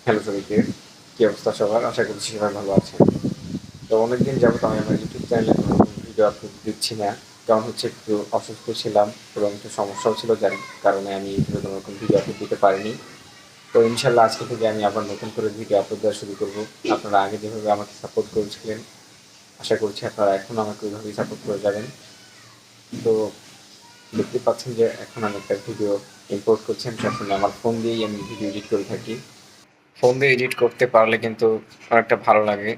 Hello সবাইকে, কি অবস্থা সবার? আশা করছি সবাই ভালো আছেন। তো অনেকদিন যাবত আমি আমার ইউটিউব চ্যানেলে কোনো ভিডিও আপলোড দিচ্ছি না, কারণ হচ্ছে একটু অসুস্থ ছিলাম এবং একটু সমস্যাও ছিল, যার কারণে আমি ইউটিউবে কোনো রকম ভিডিও আপলোড দিতে পারিনি। তো ইনশাল্লাহ আজকে থেকে আমি আবার নতুন করে ভিডিও আপলোড দেওয়া শুরু করবো। আপনারা আগে যেভাবে আমাকে সাপোর্ট করেছিলেন, আশা করছি আপনারা এখন আমাকে ওইভাবেই সাপোর্ট করে যাবেন। তো দেখতে পাচ্ছেন যে এখন আমি একটা ভিডিও ইম্পোর্ট করছি, আমি সবসময় আমার ফোন দিয়েই আমি ভিডিও এডিট করে থাকি। ফোন দিয়ে এডিট করতে পারলে কিন্তু অনেকটা ভালো লাগে।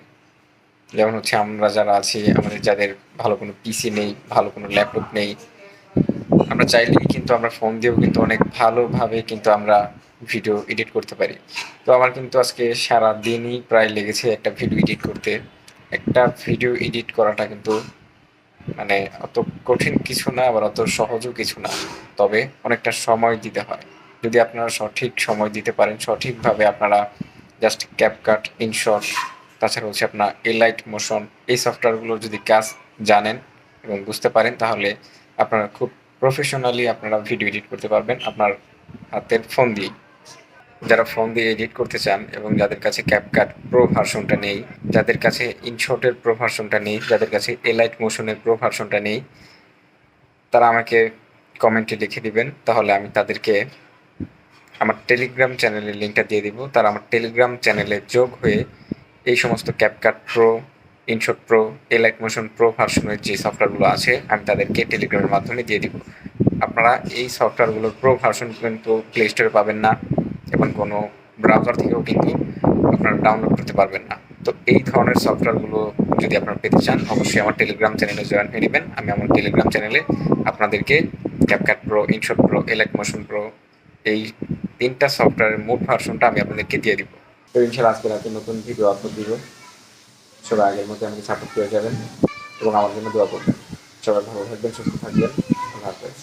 যেমন হচ্ছে আমরা যারা আছি, আমাদের যাদের ভালো কোনো পিসি নেই, ভালো কোনো ল্যাপটপ নেই, আমরা চাইলেই কিন্তু আমরা ফোন দিয়েও কিন্তু অনেক ভালোভাবে কিন্তু আমরা ভিডিও এডিট করতে পারি। তো আমার কিন্তু আজকে সারা দিনই প্রায় লেগেছে একটা ভিডিও এডিট করতে। একটা ভিডিও এডিট করাটা কিন্তু মানে অত কঠিন কিছু না, আবার অত সহজও কিছু না, তবে অনেকটা সময় দিতে হয়। যদি আপনারা সঠিক সময় দিতে পারেন, সঠিকভাবে আপনারা জাস্ট ক্যাপকাট, ইনশট, তাছাড়া হচ্ছে আপনার এলাইট মোশন, এই সফটওয়্যারগুলোর যদি কাজ জানেন এবং বুঝতে পারেন, তাহলে আপনারা খুব প্রফেশনালি আপনারা ভিডিও এডিট করতে পারবেন আপনার হাতের ফোন দিয়েই। যারা ফোন দিয়ে এডিট করতে চান এবং যাদের কাছে ক্যাপকাট প্রো ভার্সনটা নেই, যাদের কাছে ইনশটের প্রো ভার্সনটা নেই, যাদের কাছে এলাইট মোশনের প্রো ভার্সনটা নেই, তারা আমাকে কমেন্টে লিখে দিবেন, তাহলে আমি তাদেরকে আমার টেলিগ্রাম চ্যানেলের লিঙ্কটা দিয়ে দিব। তারা আমার টেলিগ্রাম চ্যানেলে যোগ হয়ে এই সমস্ত CapCut pro, InShot pro, Alight Motion pro ভার্সনের যে সফটওয়্যারগুলো আছে, আমি তাদেরকে টেলিগ্রামের মাধ্যমে দিয়ে দিব। আপনারা এই সফটওয়্যারগুলোর প্রো ভার্সন কিন্তু প্লে স্টোরে পাবেন না, এবং কোনো ব্রাউজার থেকেও কিন্তু আপনারা ডাউনলোড করতে পারবেন না। তো এই ধরনের সফটওয়্যারগুলো যদি আপনারা পেতে চান, অবশ্যই আমার টেলিগ্রাম চ্যানেলে জয়েন হয়ে নেবেন। আমি আমার টেলিগ্রাম চ্যানেলে আপনাদেরকে CapCut pro, InShot pro, Alight Motion pro, এই ৩টা সফটওয়্যারের মোট ভার্সনটা আমি আপনাদেরকে দিয়ে দিব। তো ইনশাল্লাহ আজকে রাতে নতুন ভিডিও আপলোড দিব। সবাই আগের মতো আমাকে সাপোর্ট করে যাবেন এবং আমার জন্য দোয়া করবেন। সবাই ভালো থাকবেন, সুস্থ থাকবেন। আল্লাহ হাফেজ।